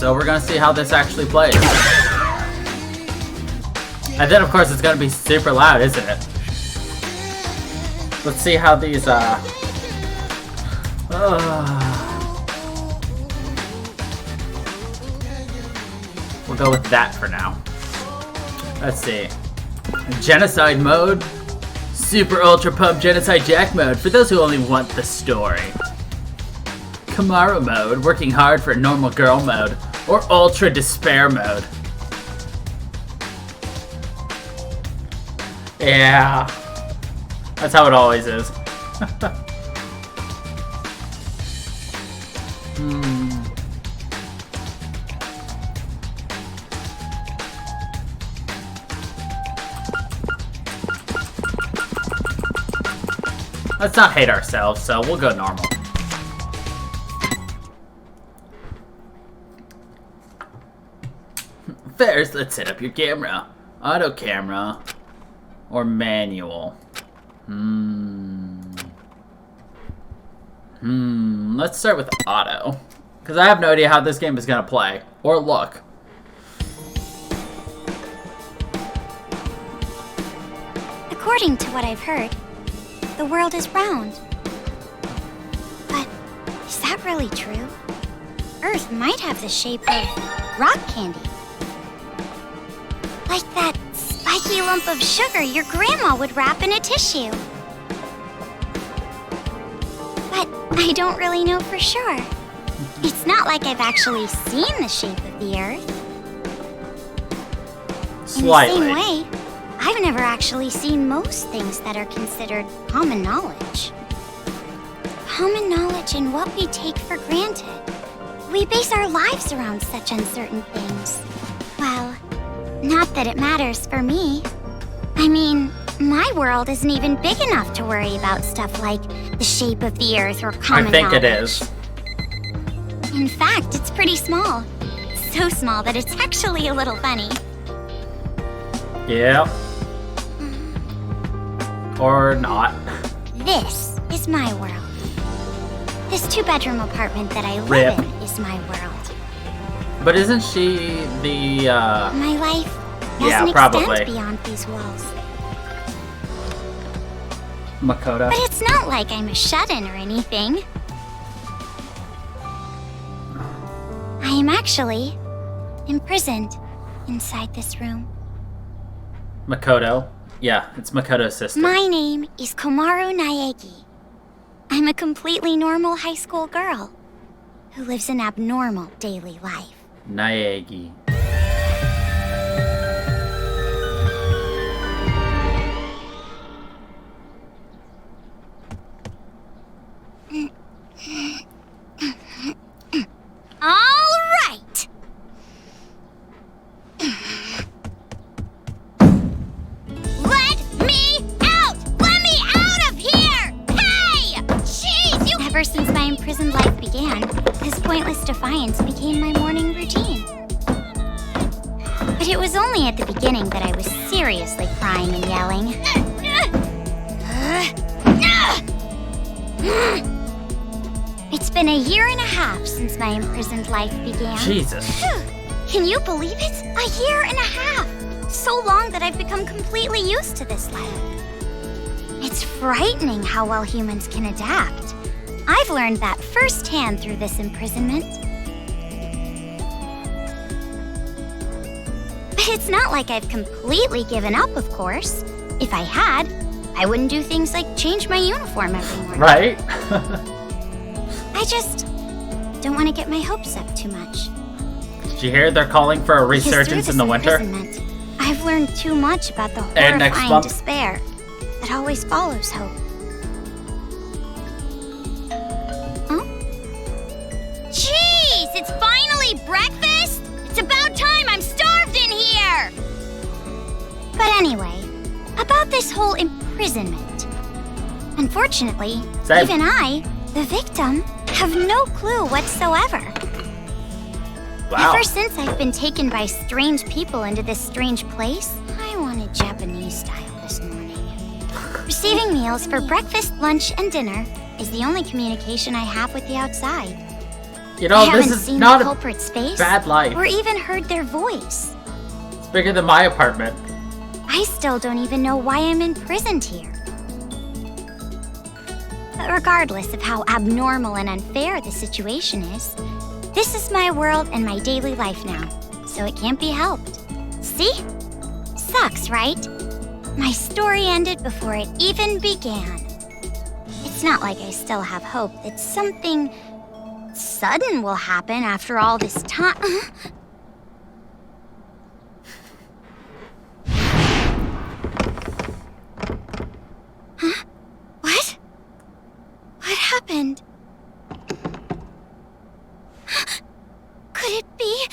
so we're gonna see how this actually plays. And then, of course, it's gonna be super loud, isn't it? Let's see how these, we'll go with that for now. Let's see. Genocide mode. Super Ultra Pump Genocide Jack mode for those who only want the story. Kamaru mode, working hard for normal girl mode. Or Ultra Despair mode. Yeah. That's how it always is. Let's not hate ourselves, so we'll go normal. First, let's set up your camera. Auto camera. Or manual. Let's start with auto. Because I have no idea how this game is going to play. Or look. According to what I've heard, the world is round. But is that really true? Earth might have the shape of rock candy. Like that spiky lump of sugar your grandma would wrap in a tissue. But I don't really know for sure. It's not like I've actually seen the shape of the Earth. Slightly. In the same way, I've never actually seen most things that are considered common knowledge. Common knowledge in what we take for granted. We base our lives around such uncertain things. Well, not that it matters for me. I mean, my world isn't even big enough to worry about stuff like the shape of the Earth or common knowledge. I think it is. In fact, it's pretty small. So small that it's actually a little funny. Yeah. Or not. This is my world. This 2-bedroom apartment that I live in is my world. But isn't she the, My life doesn't extend beyond these walls. Makoto. But it's not like I'm a shut-in or anything. I am actually imprisoned inside this room. Makoto. Yeah, it's Makoto's sister. My name is Kamaru Naegi. I'm a completely normal high school girl who lives an abnormal daily life. Naegi. All right. Let me out! Let me out of here! Hey! Jeez, you... Ever since my imprisoned life began, this pointless defiance became my morning routine. But it was only at the beginning that I was seriously crying and yelling. It's been a year and a half since my imprisoned life began. Jesus. Can you believe it? A year and a half! So long that I've become completely used to this life. It's frightening how well humans can adapt. I've learned that firsthand through this imprisonment. But it's not like I've completely given up, of course. If I had, I wouldn't do things like change my uniform every morning. Right? I just don't want to get my hopes up too much. Did you hear they're calling for a resurgence in the winter? I've learned too much about the horrifying despair that always follows hope. Huh? Jeez, it's finally breakfast? It's about time, I'm starved in here! But anyway, about this whole imprisonment. Unfortunately, even I, the victim, have no clue whatsoever. Wow. Ever since I've been taken by strange people into this strange place, I wanted Japanese style this morning. Receiving meals for breakfast, lunch, and dinner is the only communication I have with the outside. You know, I this haven't is seen not the a culprit's face bad life. or even heard their voice. It's bigger than my apartment. I still don't even know why I'm imprisoned here. But regardless of how abnormal and unfair the situation is, this is my world and my daily life now, so it can't be helped. See? Sucks, right? My story ended before it even began. It's not like I still have hope that something sudden will happen after all this time. Huh? What? What happened? Could it be?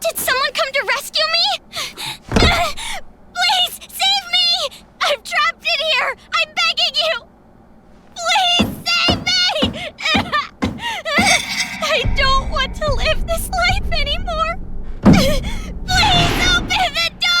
Did someone come to rescue me? Please, save me! I'm trapped in here! I'm begging you! Please, save me! I don't want to live this life anymore! Please open the door!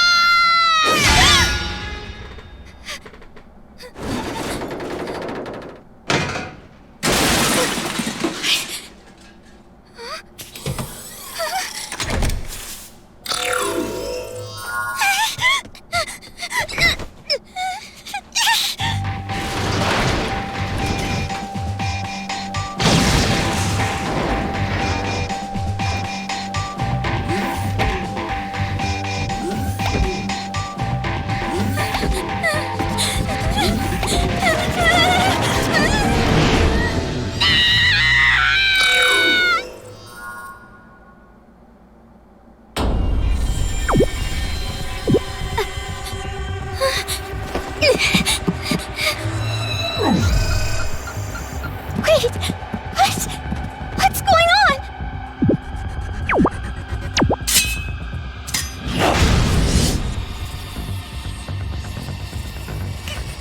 Wait! What's going on?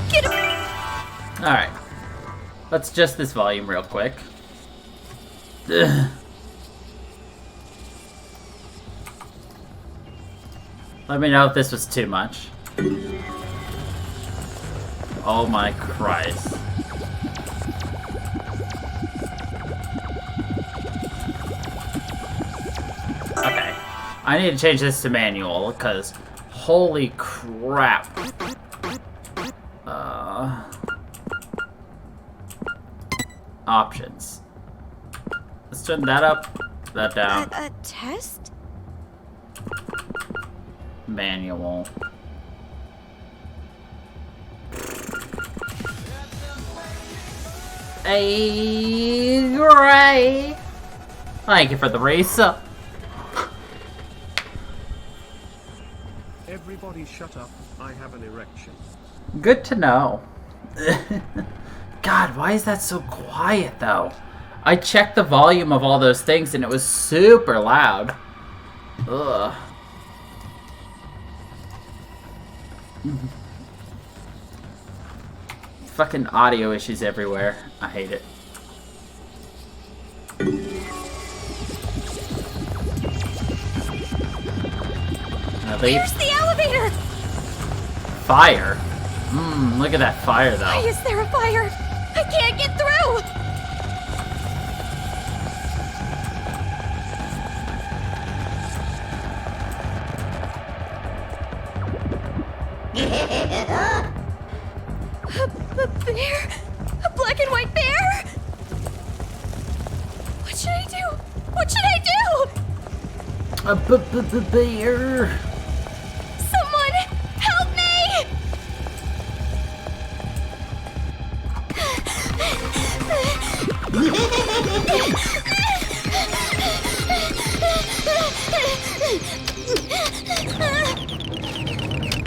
Get him! Alright. Let's adjust this volume real quick. Ugh. Let me know if this was too much. Oh my Christ. Okay. I need to change this to manual, because holy crap. Options. Let's turn that up, that down. A test? Manual. Hey, Gray. Thank you for the race up. Everybody shut up, I have an erection. Good to know. God, why is that so quiet though? I checked the volume of all those things and it was super loud. Ugh. Fucking audio issues everywhere. I hate it. Where's the elevator? Fire? Look at that fire though. Why is there a fire? I can't get through! A bear? A black and white bear? What should I do? What should I do? A bear. Someone help me!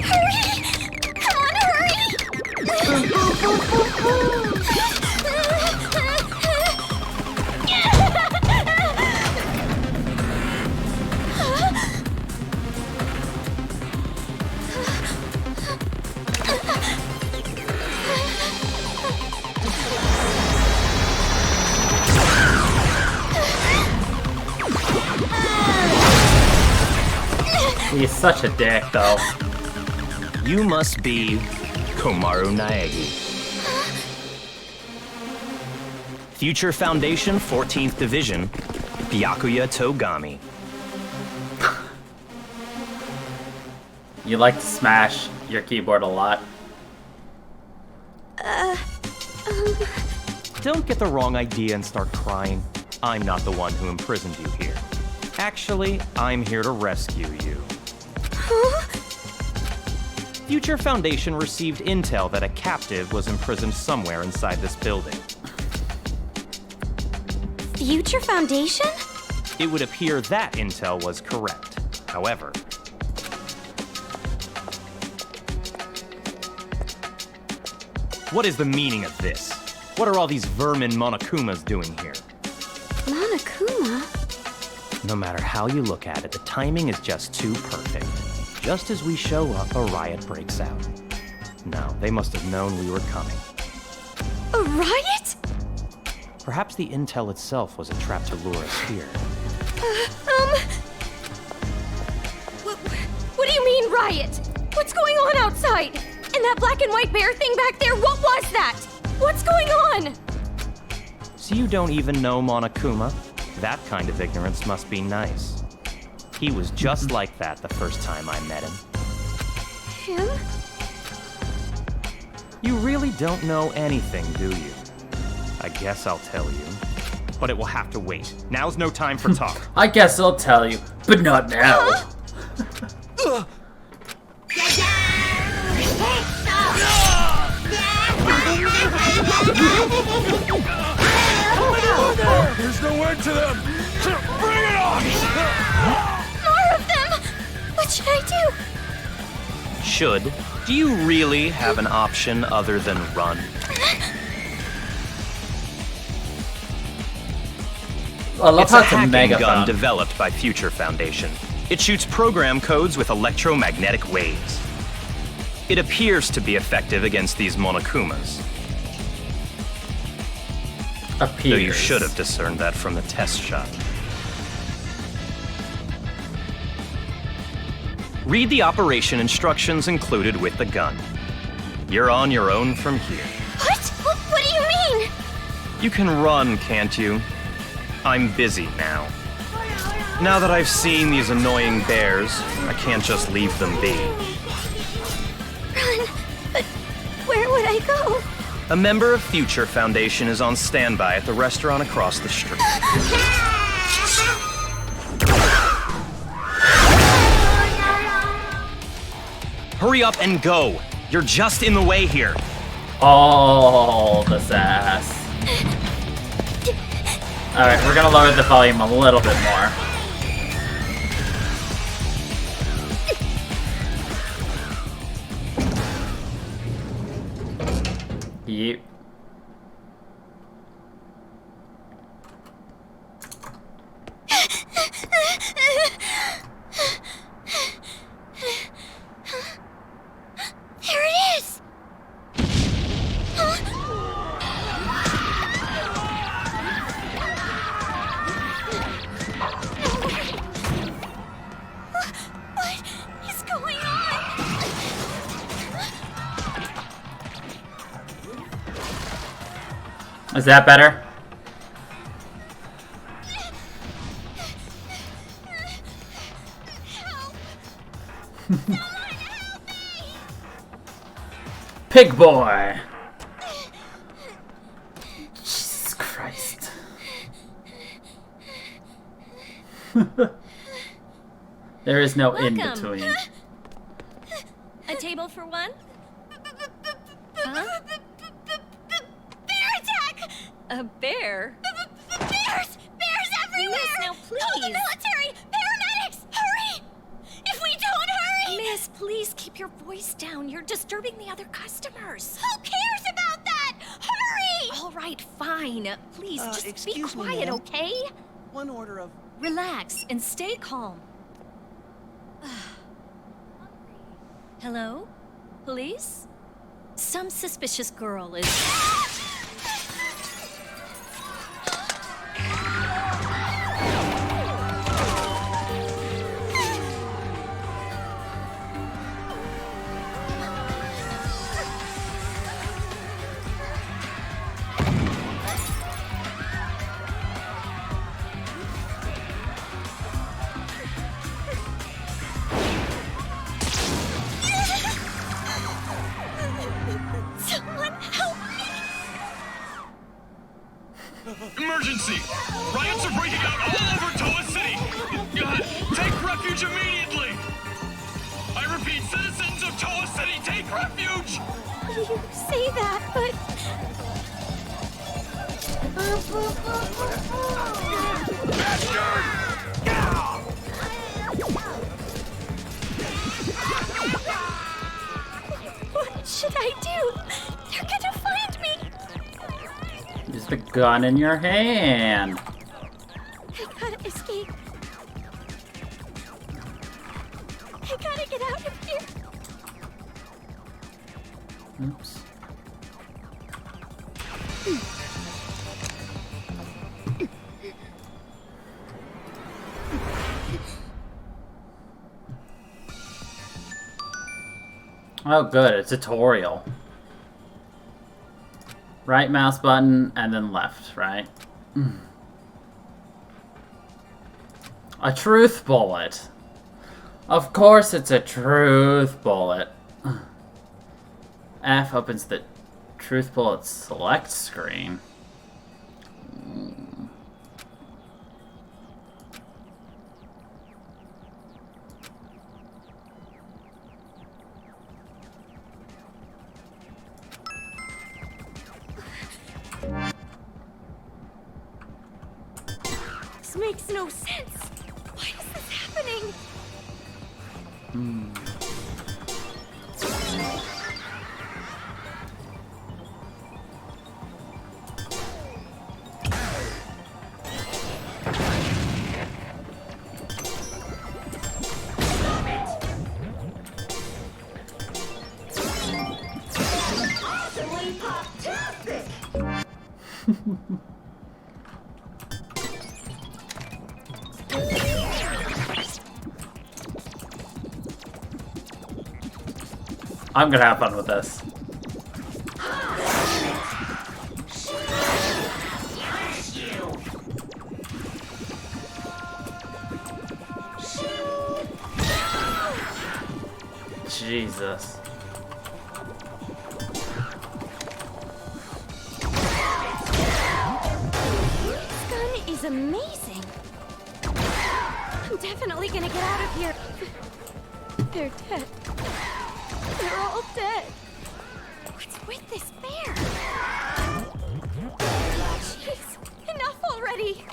Hurry! Come on, hurry! He's such a dick though. You must be Kamaru Naegi. Future Foundation 14th Division, Byakuya Togami. You like to smash your keyboard a lot. Don't get the wrong idea and start crying. I'm not the one who imprisoned you here. Actually, I'm here to rescue you. Future Foundation received intel that a captive was imprisoned somewhere inside this building. Future Foundation? It would appear that intel was correct. However, what is the meaning of this? What are all these vermin Monokumas doing here? Monokuma? No matter how you look at it, the timing is just too perfect. Just as we show up, a riot breaks out. No, they must have known we were coming. A riot? Perhaps the intel itself was a trap to lure us here. What do you mean, riot? What's going on outside? And that black and white bear thing back there, what was that? What's going on? So you don't even know Monokuma? That kind of ignorance must be nice. He was just like that the first time I met him. Him? You really don't know anything, do you? I guess I'll tell you. But it will have to wait. Now's no time for talk. I guess I'll tell you, but not now. There's no end to them! Bring it on! More of them! What should I do? Should? Do you really have an option other than run? I love It's how a it's a hacking megaphone. gun developed by Future Foundation. It shoots program codes with electromagnetic waves. It appears to be effective against these Monokumas. Appears. Though you should have discerned that from the test shot. Read the operation instructions included with the gun. You're on your own from here. What? What do you mean? You can run, can't you? I'm busy now. Now that I've seen these annoying bears, I can't just leave them be. Run. But where would I go? A member of Future Foundation is on standby at the restaurant across the street. Hurry up and go! You're just in the way here. All the sass. Alright, we're gonna lower the volume a little bit more. Yep. There it is! What is going on? Is that better? Pig boy! Jesus Christ. There is no in Welcome. between. A table for one? Huh? Bear attack! A bear? Bears! Bears everywhere! Miss, now please! Call the military! Paramedics! Hurry! If we don't hurry! Miss, please keep your voice down. You're disturbing the other customers. Who cares about that? Hurry! All right, fine. Please, just be excuse me, quiet, ma'am. okay? One order of... Relax and stay calm. Hello? Police? Some suspicious girl is... Emergency! Riots are breaking out all over Toa City! Take refuge immediately! I repeat, citizens of Toa City, take refuge! You say that, but... What should I do? They're gonna find me! Use the gun in your hand. I gotta escape. I gotta get out of here. Oops. Oh good, a tutorial. Right mouse button and then left, right? A truth bullet. Of course it's a truth bullet. F opens the truth bullet select screen. This makes no sense. Why is this happening? I'm gonna have fun with this. Jesus. This gun is amazing. I'm definitely gonna get out of here. They're dead. They're all dead. What's with this bear? Jeez, enough already.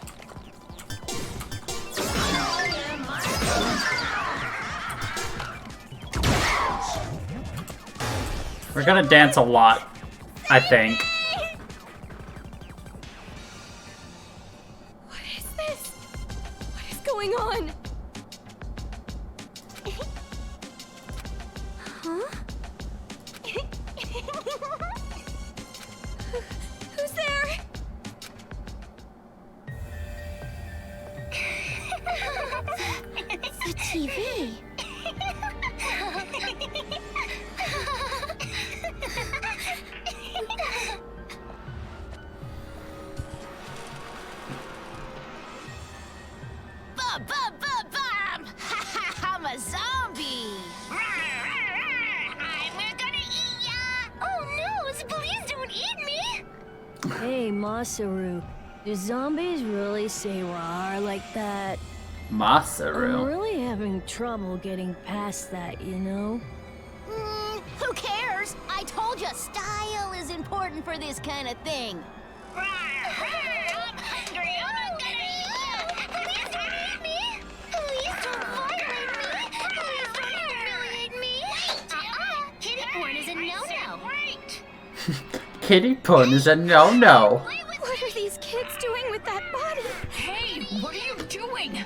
We're gonna dance a lot, I think. What is this? What is going on? Huh? Who's there? It's the TV. Bum! I'm a zombie! We're gonna eat ya! Oh no, please don't eat me! Hey, Masaru, do zombies really say rawr like that? I'm Masaru. really having trouble getting past that, you know? Who cares? I told you, style is important for this kind of thing. I'm hungry! I'm gonna eat you! Please don't eat me! Please don't violate me! Please don't humiliate me! Kitty porn is a no-no! Kitty porn is a no-no. What are these kids doing with that body? Hey, what are you doing?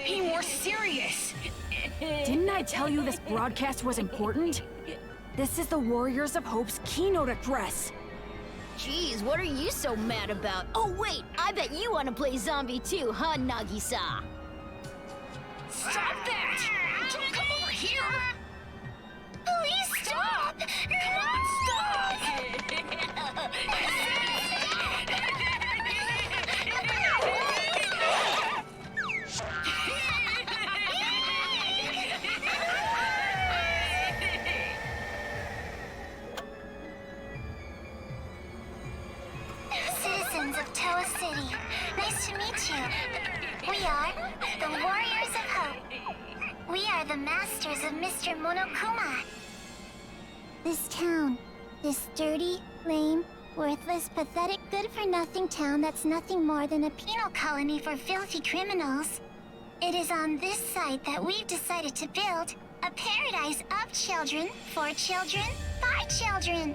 Be more serious. Didn't I tell you this broadcast was important? This is the Warriors of Hope's keynote address. Jeez, what are you so mad about? Oh wait, I bet you want to play zombie too, huh, Nagisa? Stop that! Don't come over here! Please stop! Come on, stop! Citizens of Toa City. Nice to meet you. We are the Warriors of Hope. We are the masters of Mr. Monokuma. This town, this dirty, lame, worthless, pathetic, good-for-nothing town that's nothing more than a penal colony for filthy criminals. It is on this site that we've decided to build a paradise of children, for children, by children.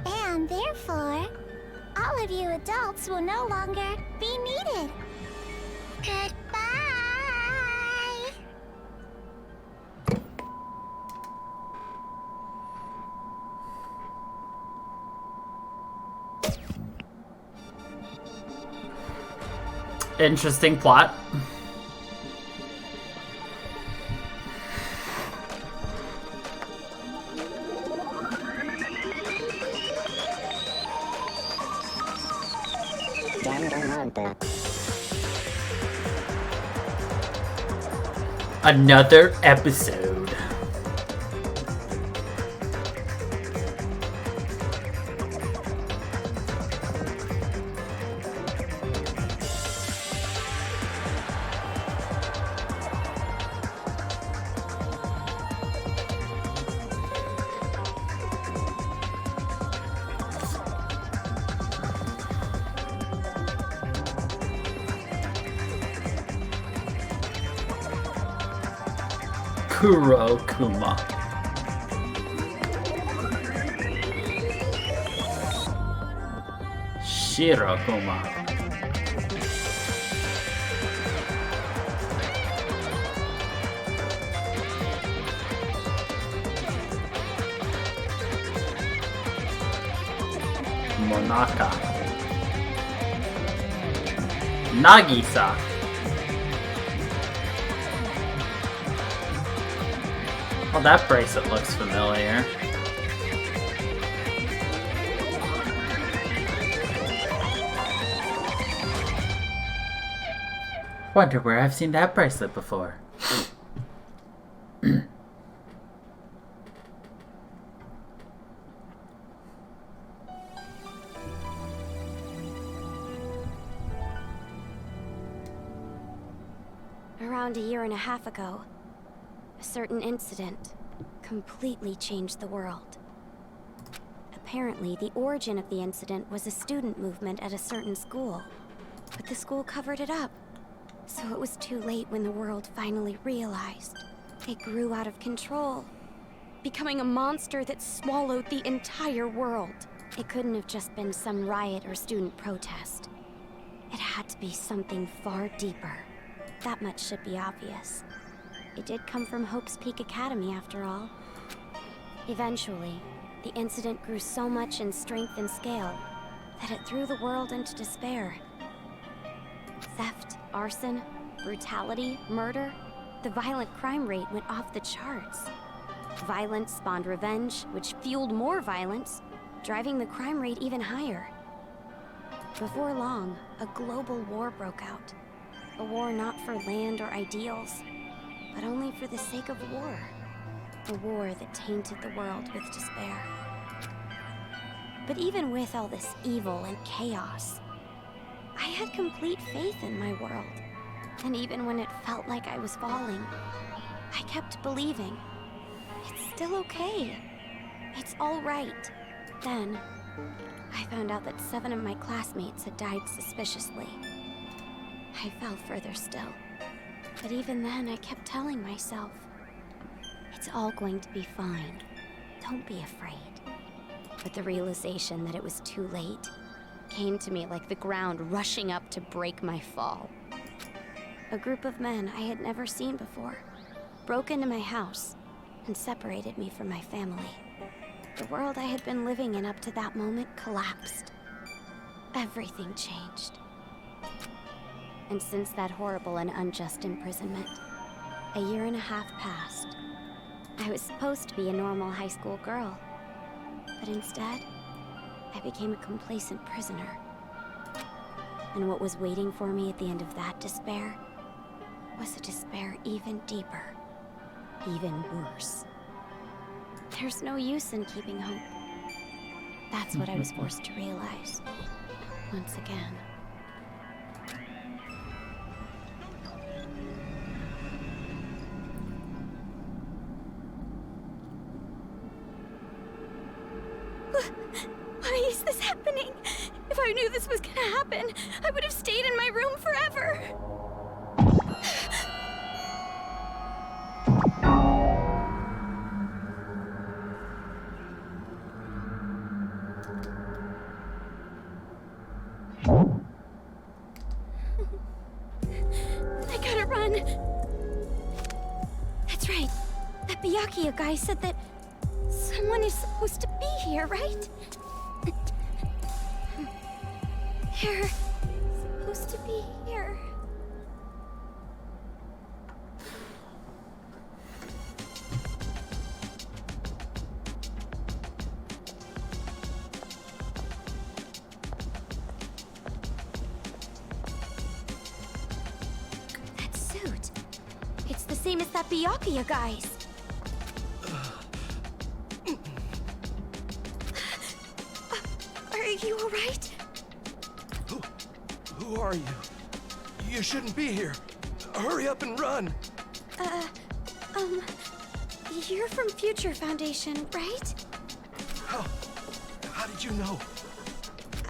And therefore, all of you adults will no longer be needed. Goodbye! Interesting plot. Danganronpa. Another episode. Kurokuma. Shirokuma. Monaka. Nagisa. Oh, that bracelet looks familiar. Wonder where I've seen that bracelet before. Around a year and a half ago, a certain incident completely changed the world. Apparently, the origin of the incident was a student movement at a certain school, but the school covered it up. So it was too late when the world finally realized. It grew out of control, becoming a monster that swallowed the entire world. It couldn't have just been some riot or student protest. It had to be something far deeper. That much should be obvious. It did come from Hope's Peak Academy, after all. Eventually, the incident grew so much in strength and scale that it threw the world into despair. Theft, arson, brutality, murder, the violent crime rate went off the charts. Violence spawned revenge, which fueled more violence, driving the crime rate even higher. Before long, a global war broke out. A war not for land or ideals, but only for the sake of war. A war that tainted the world with despair. But even with all this evil and chaos, I had complete faith in my world. And even when it felt like I was falling, I kept believing. It's still okay. It's all right. Then, I found out that 7 of my classmates had died suspiciously. I fell further still. But even then, I kept telling myself, it's all going to be fine. Don't be afraid. But the realization that it was too late came to me like the ground rushing up to break my fall. A group of men I had never seen before broke into my house and separated me from my family. The world I had been living in up to that moment collapsed. Everything changed. And since that horrible and unjust imprisonment, a year and a half passed. I was supposed to be a normal high school girl, but instead, I became a complacent prisoner. And what was waiting for me at the end of that despair was a despair even deeper, even worse. There's no use in keeping hope. That's what I was forced to realize, once again. Why is this happening? If I knew this was gonna happen, I would have stayed in my room forever. I gotta run. That's right. That Byakuya guy said that someone is supposed to be here, right? They're supposed to be here. That suit. It's the same as that Byakuya guy's. Are you alright? Who are you? You shouldn't be here. Hurry up and run. You're from Future Foundation, right? How did you know?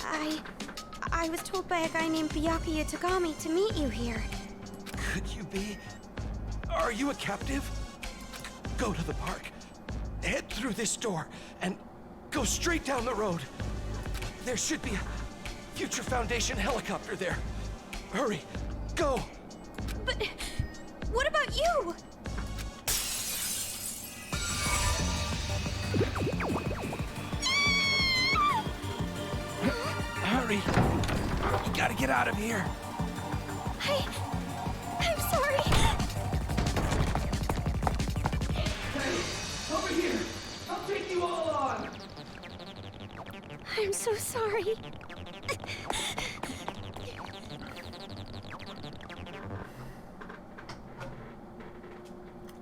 I was told by a guy named Byakuya Togami to meet you here. Could you be? Are you a captive? Go to the park. Head through this door and go straight down the road. There should be a Future Foundation helicopter there. Hurry, go! But what about you? Hurry! You gotta get out of here. I'm sorry. Hey, over here! I'll take you all on! I'm so sorry.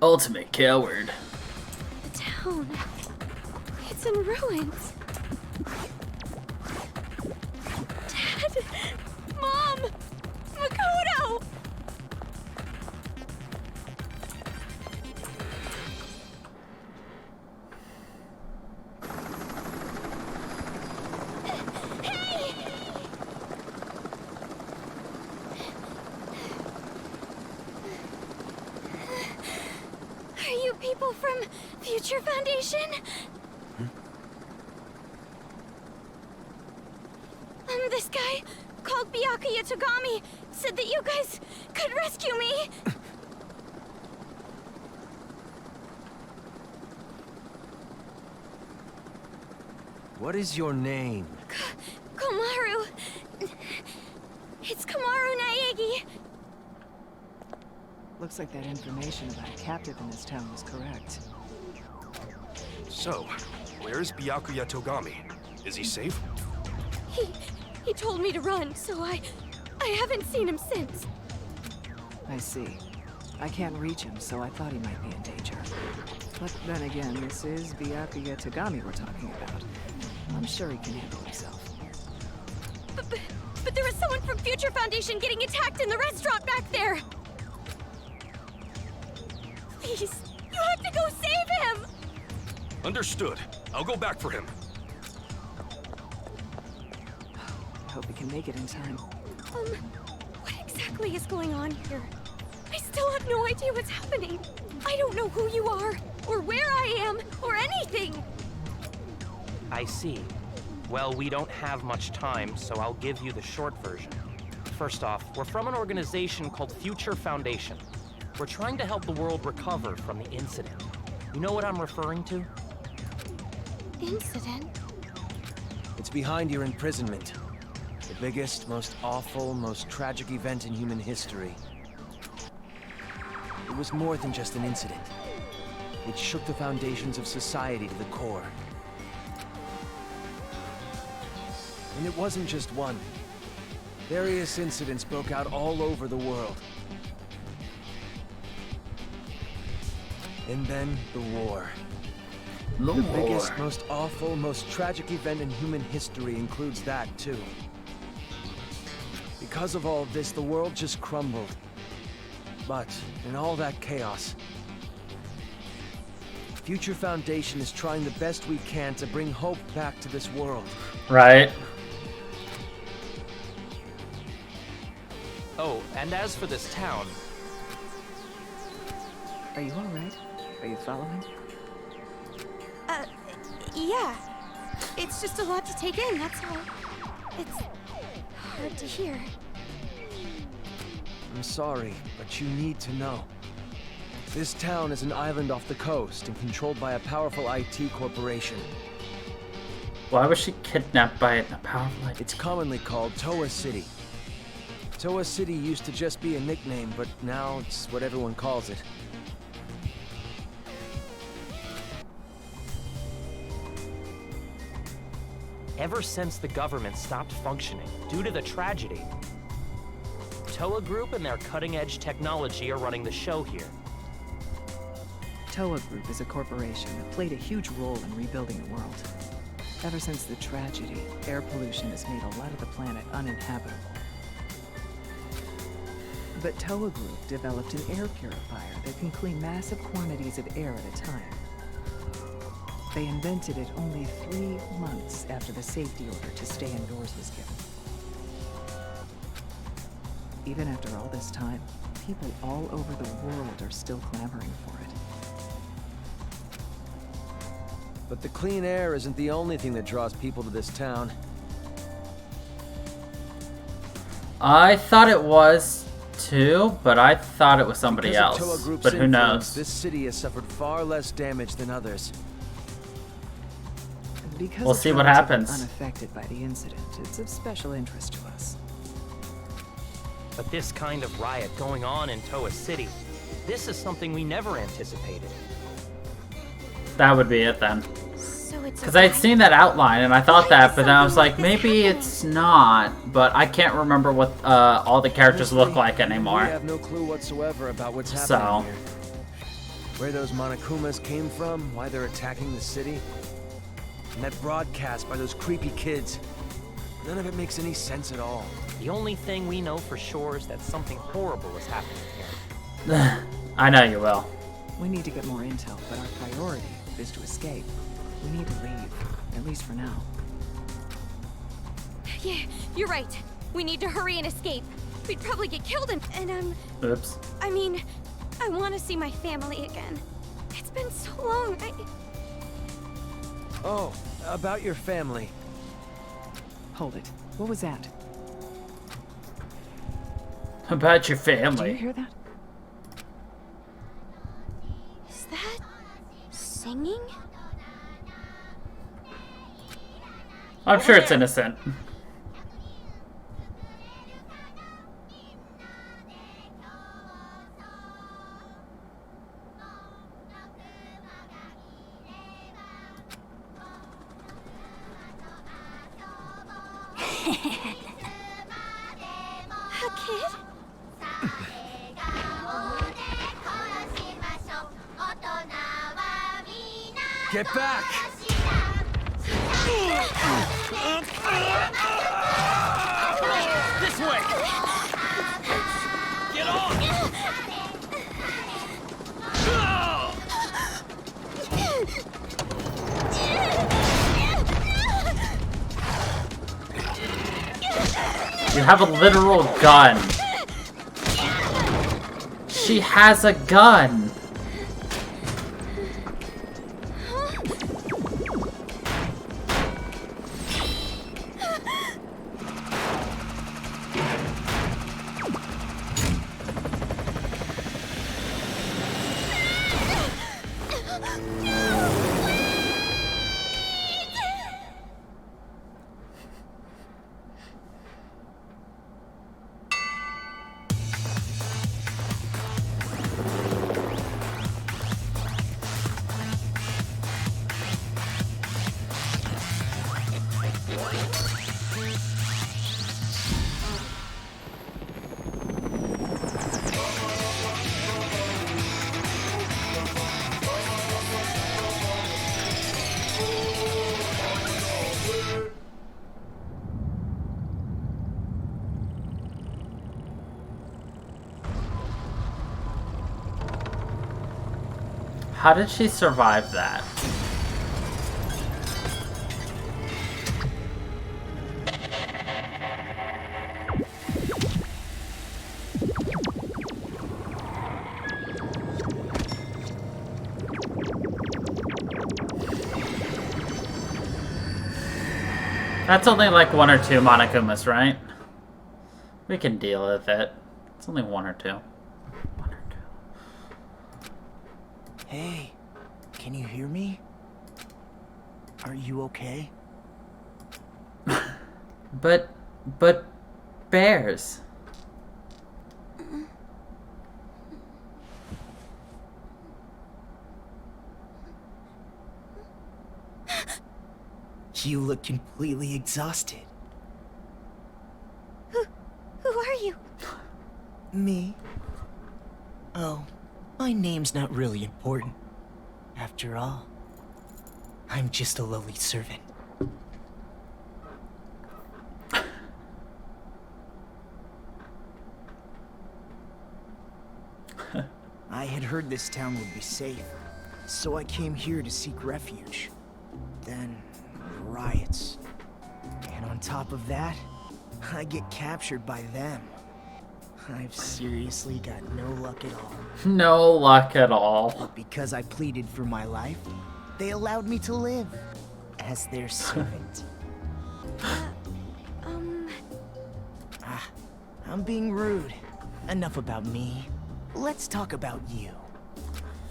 Ultimate coward. The town. It's in ruins. Dad! Mom! Makoto! Are you people from Future Foundation? This guy, called Byakuya Togami, said that you guys could rescue me. What is your name? Kamaru. It's Kamaru Naegi. Looks like that information about a captive in this town was correct. So, where's Byakuya Togami? Is he safe? He told me to run, so I haven't seen him since. I see. I can't reach him, so I thought he might be in danger. But then again, this is Byakuya Togami we're talking about. I'm sure he can handle himself. But there was someone from Future Foundation getting attacked in the restaurant back there! Please, you have to go save him! Understood. I'll go back for him. I hope he can make it in time. What exactly is going on here? I still have no idea what's happening. I don't know who you are, or where I am, or anything! I see. Well, we don't have much time, so I'll give you the short version. First off, we're from an organization called Future Foundation. We're trying to help the world recover from the incident. You know what I'm referring to? Incident? It's behind your imprisonment. The biggest, most awful, most tragic event in human history. It was more than just an incident. It shook the foundations of society to the core. And it wasn't just one. Various incidents broke out all over the world. And then the war. The biggest, most awful, most tragic event in human history includes that, too. Because of all this, the world just crumbled. But, in all that chaos, Future Foundation is trying the best we can to bring hope back to this world. Right. Oh, and as for this town... Are you alright? Are you following? Yeah. It's just a lot to take in, that's all. It's hard to hear. I'm sorry, but you need to know. This town is an island off the coast and controlled by a powerful IT corporation. Why was she kidnapped by a powerful IT? It's commonly called Toa City. Toa City used to just be a nickname, but now it's what everyone calls it. Ever since the government stopped functioning due to the tragedy, Toa Group and their cutting-edge technology are running the show here. Toa Group is a corporation that played a huge role in rebuilding the world. Ever since the tragedy, air pollution has made a lot of the planet uninhabitable. But Toa Group developed an air purifier that can clean massive quantities of air at a time. They invented it only 3 months after the safety order to stay indoors was given. Even after all this time, people all over the world are still clamoring for it. But the clean air isn't the only thing that draws people to this town. I thought it was too, but I thought it was somebody Because of else. Toa Group's But who influence, knows? This city has suffered far less damage than others. Because We'll the see what tribes have been happens. unaffected by the incident, it's of special interest to us. But this kind of riot going on in Toa City, this is something we never anticipated. That would be it then. So it's Because I'd seen that outline and I thought that, but then I was like, maybe it's not. But I can't remember what all the characters look like We anymore. have no clue whatsoever about what's So. happening here. Where those Monokumas came from, why they're attacking the city. And that broadcast by those creepy kids. None of it makes any sense at all. The only thing we know for sure is that something horrible is happening here. I know you will. We need to get more intel, but our priority is to escape. We need to leave, at least for now. Yeah, you're right. We need to hurry and escape. We'd probably get killed and Oops. I mean, I want to see my family again. It's been so long. Oh, about your family. Hold it. What was that? About your Did you family. hear that? Is that singing? I'm sure it's innocent. A kid? Get back! This way! Get on! You have a literal gun. She has a gun. How did she survive that? That's only like 1 or 2 Monokumas, right? We can deal with it. It's only 1 or 2. 1 or 2. Hey, can you hear me? Are you okay? But bears. You look completely exhausted. Who are you? Me? Oh, my name's not really important. After all, I'm just a lowly servant. I had heard this town would be safe, so I came here to seek refuge. Then, riots. And on top of that, I get captured by them. I've seriously got no luck at all. No luck at all. But because I pleaded for my life, they allowed me to live as their servant. I'm being rude. Enough about me. Let's talk about you.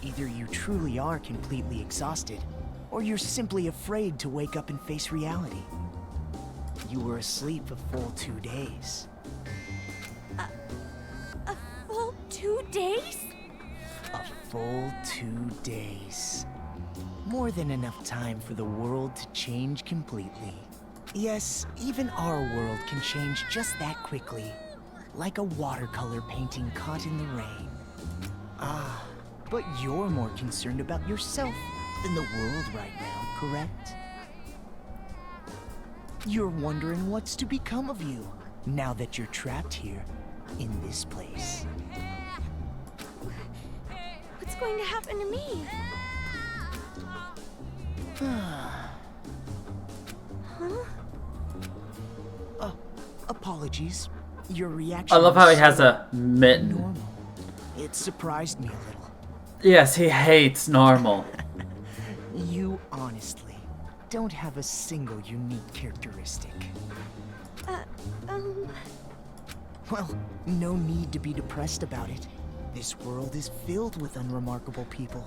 Either you truly are completely exhausted, or you're simply afraid to wake up and face reality. You were asleep a full 2 days. A full 2 days? A full 2 days. More than enough time for the world to change completely. Yes, even our world can change just that quickly. Like a watercolor painting caught in the rain. But you're more concerned about yourself than the world right now, correct? You're wondering what's to become of you now that you're trapped here in this place. What's going to happen to me? Apologies. Your reaction I love how he was has a mitten. normal. It surprised me a little. Yes, he hates normal. You honestly don't have a single unique characteristic. Well, no need to be depressed about it. This world is filled with unremarkable people.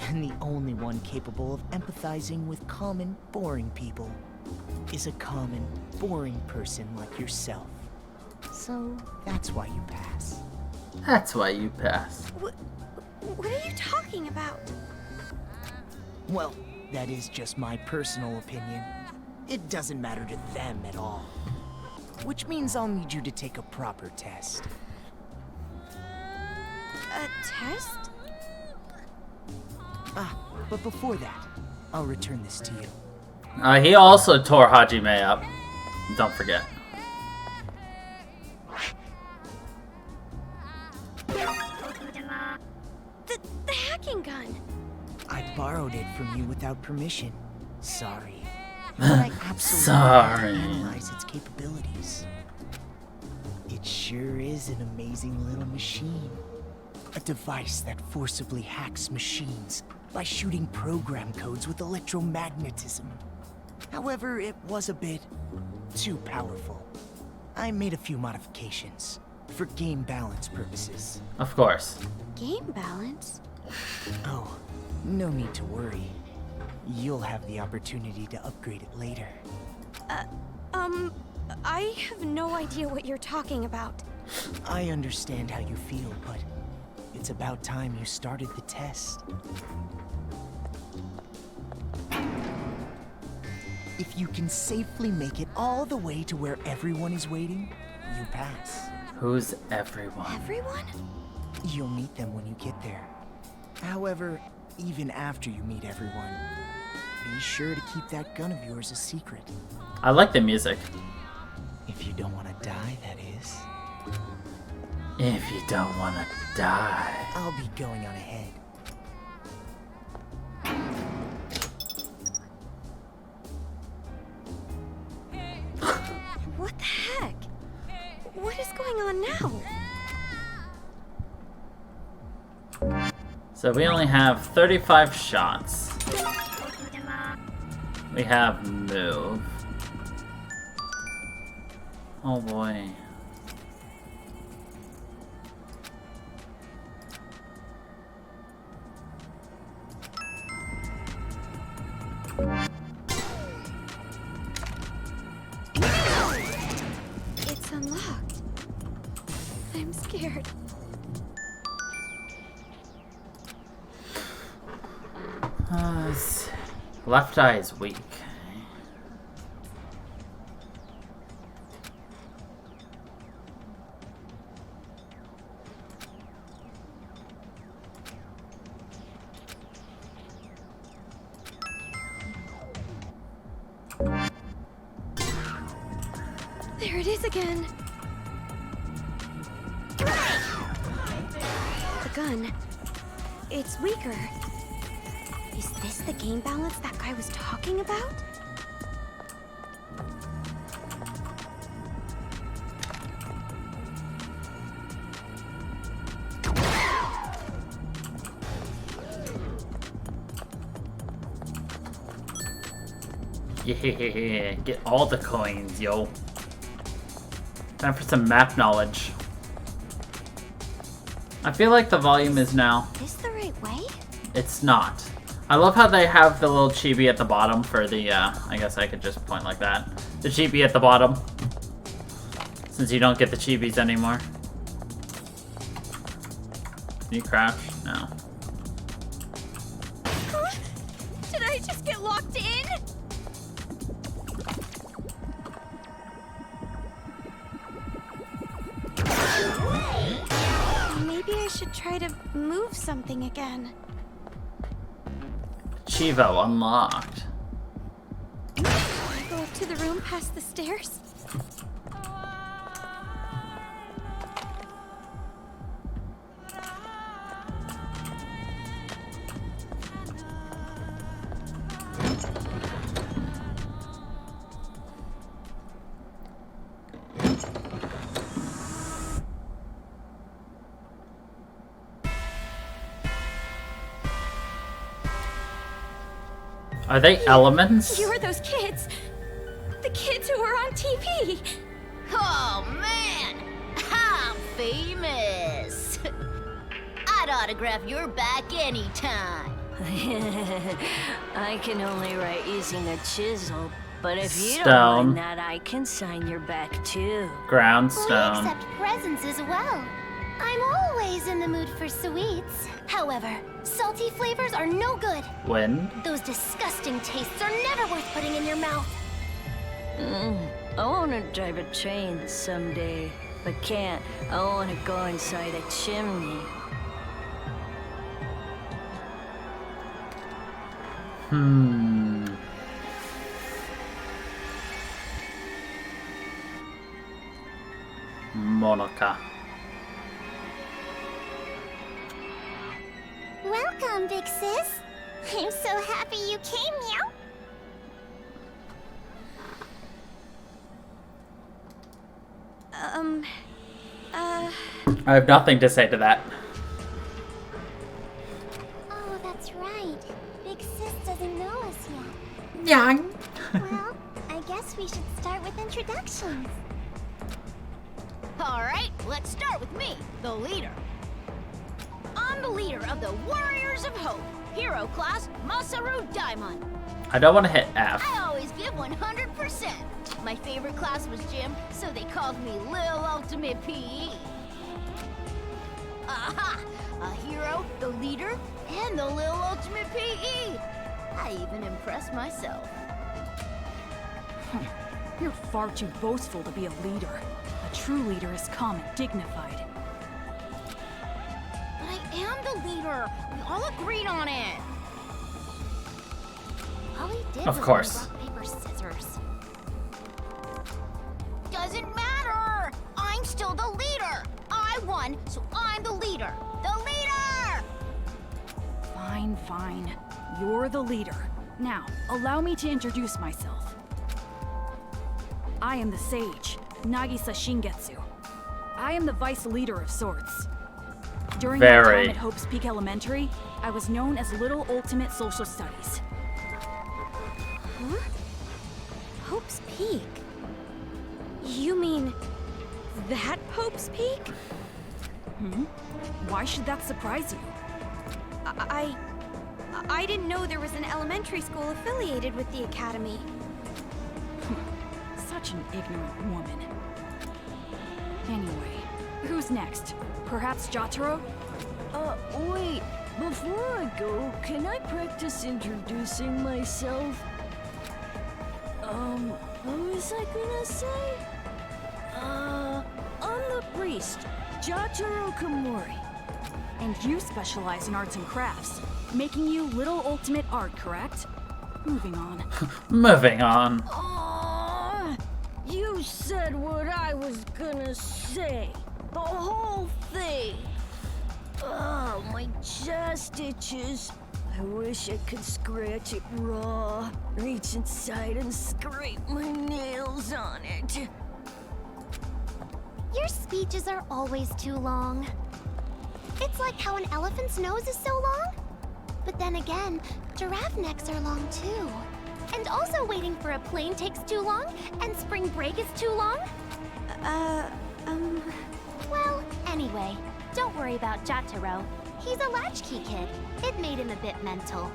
And the only one capable of empathizing with common, boring people is a common, boring person like yourself. So, that's why you pass. That's why you pass. What are you talking about? Well, that is just my personal opinion. It doesn't matter to them at all. Which means I'll need you to take a proper test. A test? But before that, I'll return this to you. He also tore Hajime up. Don't forget. The hacking gun. I borrowed it from you without permission. Sorry. But I absolutely Sorry. analyze its capabilities. It sure is an amazing little machine. A device that forcibly hacks machines by shooting program codes with electromagnetism. However, it was a bit too powerful. I made a few modifications for game balance purposes. Of course. Game balance? Oh, no need to worry. You'll have the opportunity to upgrade it later. I have no idea what you're talking about. I understand how you feel, but it's about time you started the test. If you can safely make it all the way to where everyone is waiting, you pass. Who's everyone? Everyone? You'll meet them when you get there. However, even after you meet everyone, be sure to keep that gun of yours a secret. I like the music. If you don't want to die, that is. If you don't want to die. I'll be going on ahead. What the heck? What is going on now? So we only have 35 shots. We have move. Oh boy. It's unlocked. I'm scared. Left eye is weak. There it is again. The gun. It's weaker. Is this the game balance that guy was talking about? Yeah, get all the coins, yo. Time for some map knowledge. I feel like the volume is now. Is this the right way? It's not. I love how they have the little chibi at the bottom for the, I guess I could just point like that. The chibi at the bottom. Since you don't get the chibis anymore. Did you crash? No. Huh? Did I just get locked in? Maybe I should try to move something again. Chivo unlocked. Can I go up to the room past the stairs? Are they elements? You were those kids. The kids who were on TV. Oh, man! I'm famous! I'd autograph your back anytime. I can only write using a chisel, but if you Stone. don't mind that, I can sign your back too. Groundstone. We accept presents as well. I'm always in the mood for sweets. However, salty flavors are no good. Wind. Those disgusting tastes are never worth putting in your mouth. I want to drive a train someday, but can't. I want to go inside a chimney. Monica. Welcome, big sis. I'm so happy you came, meow. I have nothing to say to that. Oh, that's right. Big sis doesn't know us yet. Yeah. Well, I guess we should start with introductions. Alright, let's start with me, the leader. I'm the leader of the Warriors of Hope, hero class Masaru Daimon. I don't want to hit F. I always give 100%. My favorite class was gym, so they called me Lil Ultimate PE. Aha! A hero, the leader, and the Lil Ultimate PE. I even impressed myself. You're far too boastful to be a leader. A true leader is calm and dignified. But I am the leader. We all agreed on it. All we did Of was course. rock, paper, scissors. Doesn't matter. I'm still the leader. I won, so I'm the leader. The leader! Fine, fine. You're the leader. Now, allow me to introduce myself. I am the sage, Nagisa Shingetsu. I am the vice leader of sorts. During my time at Hope's Peak Elementary, I was known as Little Ultimate Social Studies. Huh? Hope's Peak? You mean that Hope's Peak? Hmm? Why should that surprise you? I didn't know there was an elementary school affiliated with the academy. Such an ignorant woman. Anyway, who's next? Perhaps Chattaro? Wait. Before I go, can I practice introducing myself? What was I gonna say? I'm the priest, Chattaro Kamaru. And you specialize in arts and crafts, making you Little Ultimate Art, correct? Moving on. Moving on. You said what I was gonna say. The whole thing. Oh, my chest itches. I wish I could scratch it raw, reach inside and scrape my nails on it. Your speeches are always too long. It's like how an elephant's nose is so long. But then again, giraffe necks are long too. And also waiting for a plane takes too long, and spring break is too long. Well, anyway, don't worry about Chattaro. He's a latchkey kid. It made him a bit mental.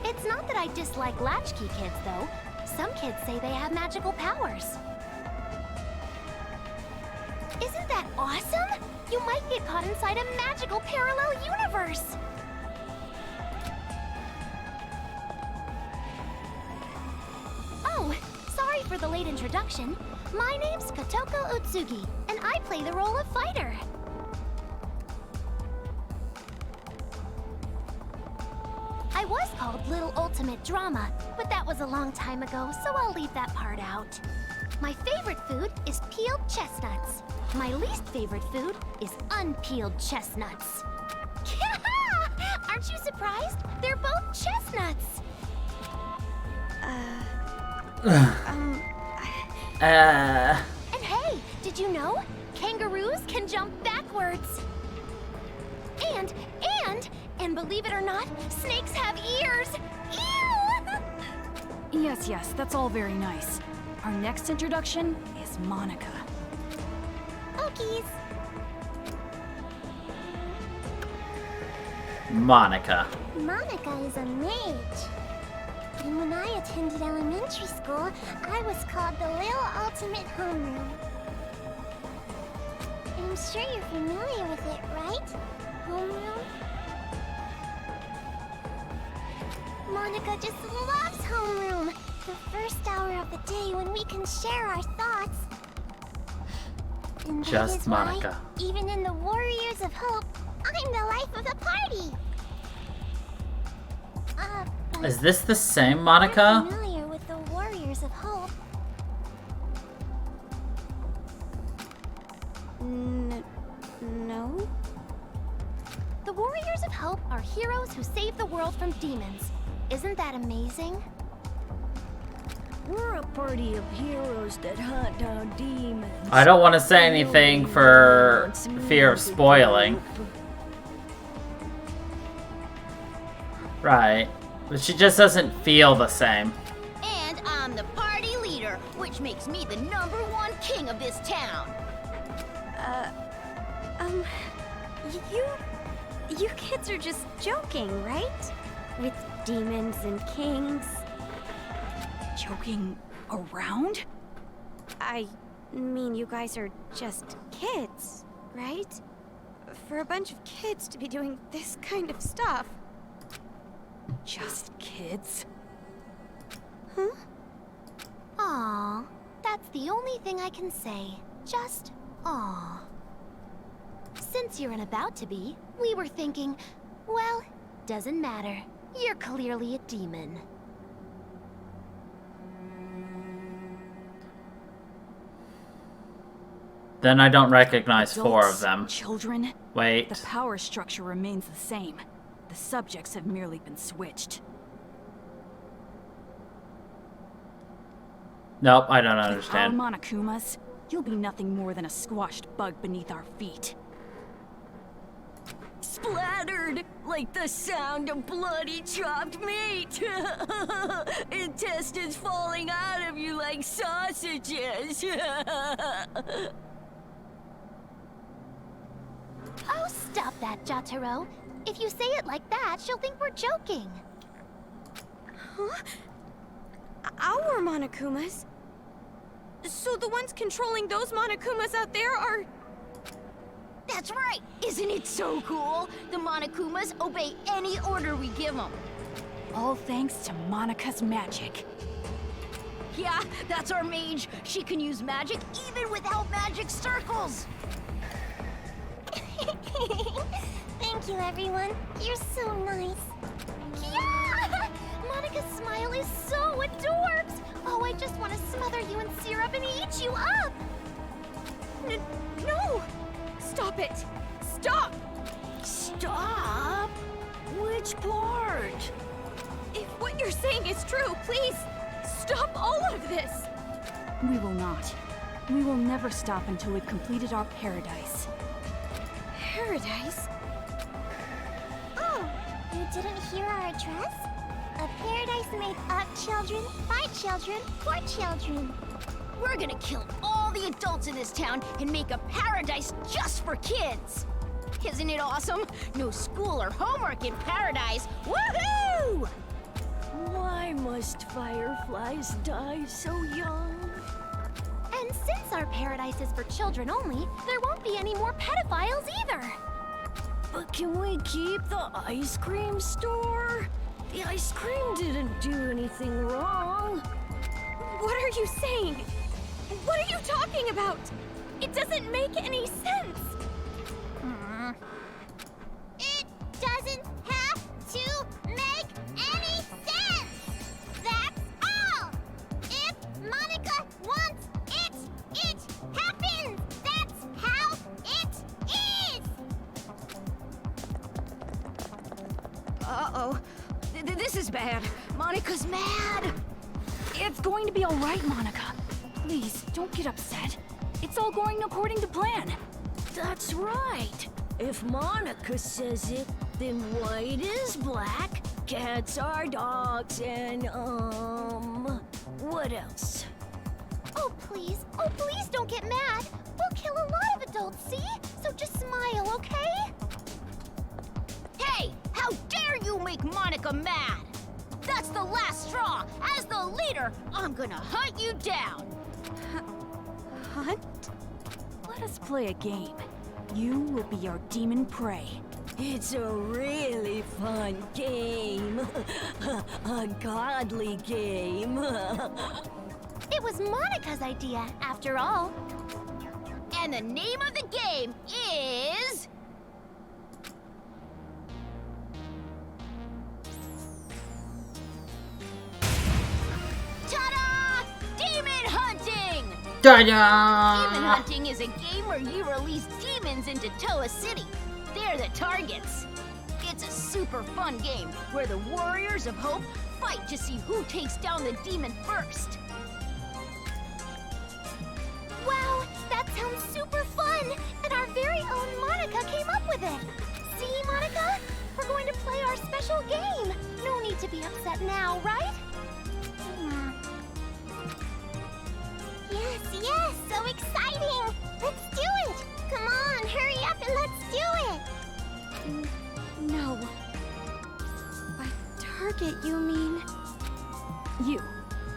It's not that I dislike latchkey kids, though. Some kids say they have magical powers. Isn't that awesome? You might get caught inside a magical parallel universe! Oh, sorry for the late introduction. My name's Kotoko Utsugi, and I play the role of fighter. I was called Little Ultimate Drama, but that was a long time ago, so I'll leave that part out. My favorite food is peeled chestnuts. My least favorite food is unpeeled chestnuts. Aren't you surprised? They're both chestnuts. And hey, did you know? Kangaroos can jump backwards. And believe it or not, snakes have ears. Ew! Yes, that's all very nice. Our next introduction is Monica. Okies. Monica. Monica is a mage. And when I attended elementary school, I was called the Little Ultimate Homeroom. I'm sure you're familiar with it, right? Homeroom? Monica just loves homeroom. The first hour of the day when we can share our thoughts. And that Just is Monica. Why, even in the Warriors of Hope, I'm the life of the party. Is this the same Monica? I'm familiar with the Warriors of Hope. No. The Warriors of Hope are heroes who save the world from demons. Isn't that amazing? We're a party of heroes that hunt down demons. I don't want to say anything for fear of spoiling. Right. But she just doesn't feel the same. And I'm the party leader, which makes me the #1 king of this town. You kids are just joking, right? With demons and kings. Joking around? I mean, you guys are just kids, right? For a bunch of kids to be doing this kind of stuff. Just kids? Huh? Aw, that's the only thing I can say. Just aw. Since you're an about to be, we were thinking, well, doesn't matter. You're clearly a demon. Then I don't recognize Adults, 4 of them. Children? Wait. The power structure remains the same. The subjects have merely been switched. Nope, I don't With understand. our Monokumas, you'll be nothing more than a squashed bug beneath our feet. Splattered like the sound of bloody chopped meat. Intestines falling out of you like sausages. Oh, stop that, Chattaro. If you say it like that, she'll think we're joking. Huh? Our Monokumas? So the ones controlling those Monokumas out there are... That's right! Isn't it so cool? The Monokumas obey any order we give them. All thanks to Monika's magic. Yeah, that's our mage. She can use magic even without magic circles. Thank you, everyone. You're so nice. Yeah! Monika's smile is so adorbs. Oh, I just want to smother you in syrup and eat you up. No! Stop it! Stop! Stop? Which part? If what you're saying is true, please, stop all of this! We will not. We will never stop until we've completed our paradise. Paradise? Oh, you didn't hear our address? A paradise made of children, by children, for children. We're gonna kill all the adults in this town and make a paradise just for kids. Isn't it awesome? No school or homework in paradise. Woohoo! Why must fireflies die so young? And since our paradise is for children only, there won't be any more pedophiles either. But can we keep the ice cream store? The ice cream didn't do anything wrong. What are you saying? What are you talking about? It doesn't make any sense. It doesn't have to make any sense. That's all. If Monika wants it, it happens. That's how it is. Uh-oh. This is bad. Monika's mad. It's going to be all right, Monika. Please, don't get upset. It's all going according to plan. That's right. If Monika says it, then white is black, cats are dogs, and, what else? Oh, please don't get mad. We'll kill a lot of adults, see? So just smile, okay? Hey, how dare you make Monika mad? That's the last straw. As the leader, I'm gonna hunt you down. Hunt? Let us play a game. You will be our demon prey. It's a really fun game. A godly game. It was Monika's idea, after all. And the name of the game is... Ta-da! Demon hunting! Demon hunting is a game where you release demons into Toa City. They're the targets. It's a super fun game where the Warriors of Hope fight to see who takes down the demon first. Wow, that sounds super fun! And our very own Monika came up with it! See, Monika? We're going to play our special game! No need to be upset now, right? Yes, so exciting! Let's do it! Come on, hurry up and let's do it! No. By target, you mean? You,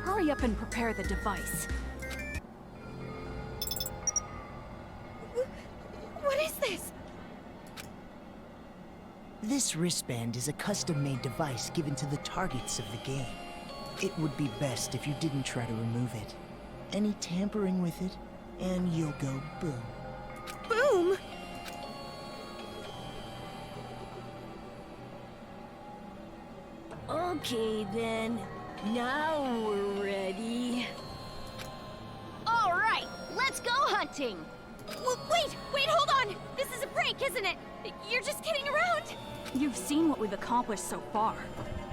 hurry up and prepare the device. What is this? This wristband is a custom-made device given to the targets of the game. It would be best if you didn't try to remove it. Any tampering with it, and you'll go boom. Boom? Okay then, now we're ready. All right, let's go hunting. Wait, hold on! This is a prank, isn't it? You're just kidding around? You've seen what we've accomplished so far.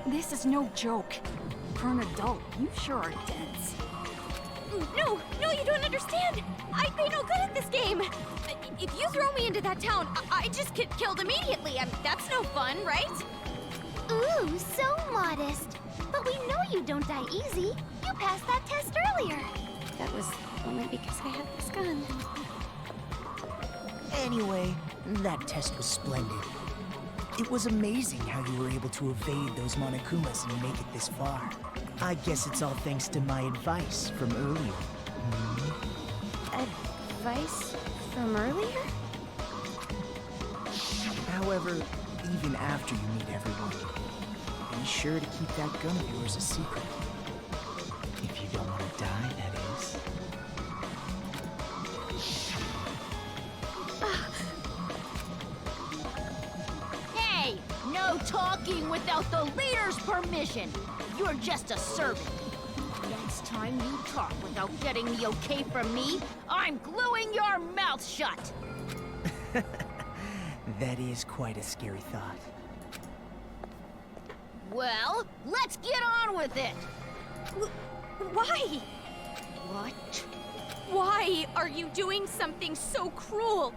This is no joke. For an adult, you sure are dense. No, you don't understand. I'd be no good at this game. If you throw me into that town, I just get killed immediately. That's no fun, right? Ooh, so modest. But we know you don't die easy. You passed that test earlier. That was only because I had this gun. Anyway, that test was splendid. It was amazing how you were able to evade those Monokumas and make it this far. I guess it's all thanks to my advice from earlier. Advice from earlier? However, even after you meet everyone, be sure to keep that gun of yours a secret. If you don't want to die, that is. Hey! No talking without the leader's permission! You're just a servant. Next time you talk without getting the okay from me, I'm gluing your mouth shut! That is quite a scary thought. Well, let's get on with it! Why? What? Why are you doing something so cruel?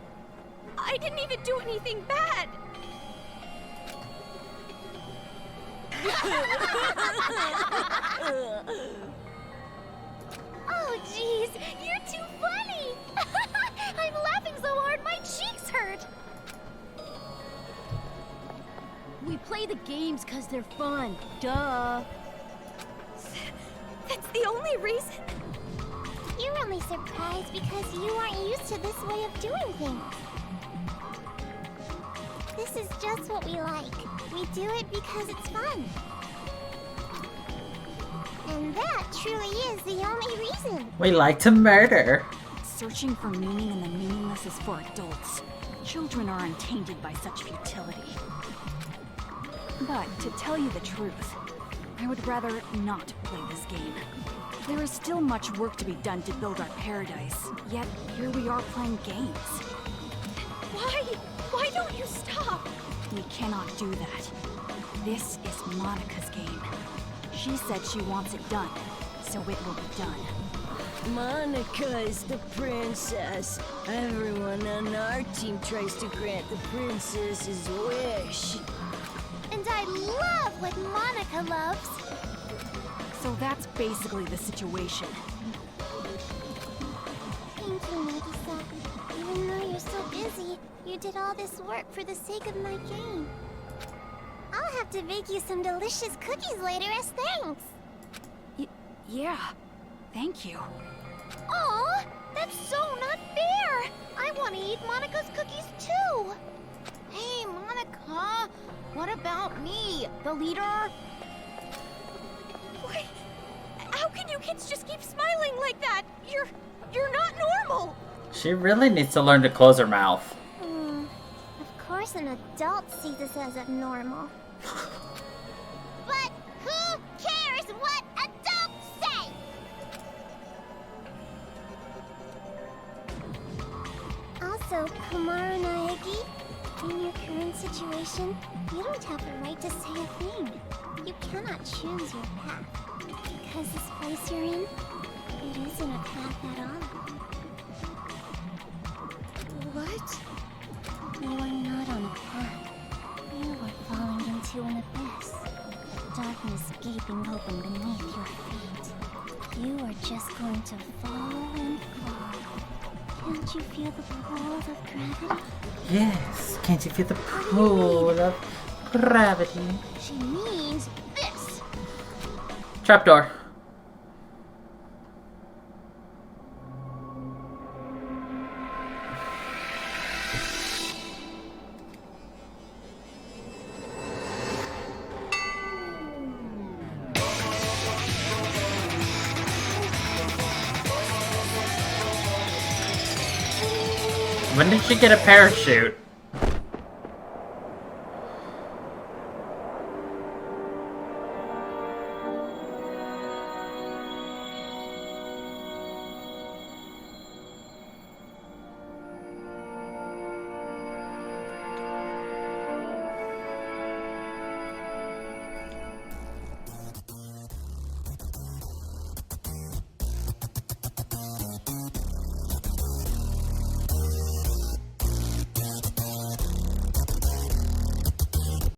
I didn't even do anything bad. Oh, jeez, you're too funny. I'm laughing so hard my cheeks hurt. We play the games because they're fun. Duh. That's the only reason? You're only surprised because you aren't used to this way of doing things. This is just what we like. We do it because it's fun. And that truly is the only reason. We like to murder. Searching for meaning in the meaningless is for adults. Children are untainted by such futility. But to tell you the truth, I would rather not play this game. There is still much work to be done to build our paradise, yet here we are playing games. Why? Why don't you stop? We cannot do that. This is Monica's game. She said she wants it done, so it will be done. Monica is the princess. Everyone on our team tries to grant the princess's wish. And I love what Monica loves. So that's basically the situation. Thank you, Nagisa. Even though you're so busy, you did all this work for the sake of my game. I'll have to bake you some delicious cookies later as thanks. Yeah, thank you. Aw, that's so not fair. I want to eat Monica's cookies too. Hey, Monica! What about me, the leader? Wait, how can you kids just keep smiling like that? You're not normal. She really needs to learn to close her mouth. Of course an adult sees this as abnormal. But who cares what adults say? Also, Kamaru Naegi, in your current situation, you don't have the right to say a thing. You cannot choose your path. Because this place you're in, it isn't a path at all. What? You are not on a path. You are falling into an abyss. Darkness gaping open beneath your feet. You are just going to fall and fall. Can't you feel the pull of gravity? Yes, can't you feel the pull of gravity? She means this. Trapdoor. When did she get a parachute?